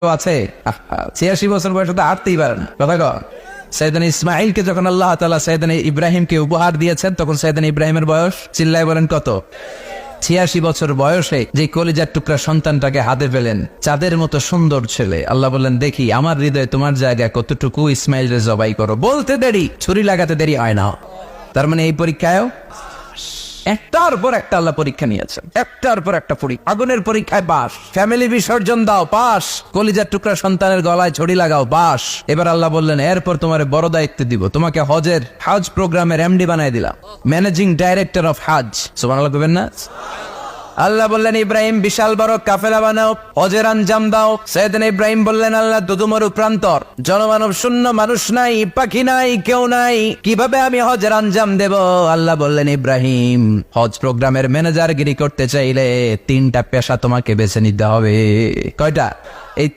আছে 86 বছর বয়সে তো হাঁটতেই পারে না, কথা কও। সৈয়দনা ইসমাইলকে যখন আল্লাহ তাআলা সৈয়দনা ইব্রাহিমকে উপহার দিয়েছেন, তখন সৈয়দনা ইব্রাহিমের বয়স চিল্লায় বলেন কত? 86 বছর বয়সে যে কলিজার টুকরা সন্তানটাকে হাতে পেলেন, চাঁদের মতো সুন্দর ছেলে। আল্লাহ বললেন, দেখি আমার হৃদয়ে তোমার জায়গায় কতটুকু, ইসমাইলরে জবাই করো। বলতে দেরি, ছুরি লাগাতে দেরি হয় না। তার মানে এই পরীক্ষায়ও একটার পর একটা আল্লাহ পরীক্ষা নিয়েছেন, একটার পর একটা পরীক্ষা। আগুনের পরীক্ষায় পাস, ফ্যামিলি বিসর্জন দাও পাস, কলিজার টুকরা সন্তানের গলায় ছড়ি লাগাও পাস। এবার আল্লাহ বললেন, এরপর তোমার বড় দায়িত্ব দিব, তোমাকে হজ প্রোগ্রামের এমডি বানাই দিলাম, ম্যানেজিং ডাইরেক্টর অফ হজ। সুবহানাল্লাহ কইবেন না? আল্লাহ বললেন, ইব্রাহিম বিশাল বড় কাফেলা বানাও, হজের আঞ্জাম দাও। সৈয়দনা ইব্রাহিম বললেন, আল্লাহ দুদুমরু প্রান্তর, জনমানব শূন্য, মানুষ নাই, পাখি নাই, কেউ নাই, কিভাবে আমি হজের আঞ্জাম দেব? আল্লাহ বললেন, ইব্রাহিম হজ প্রোগ্রামের ম্যানেজারগিরি করতে চাইলে 3টা পেশা তোমাকে বেছে নিতে হবে। কয়টা? এই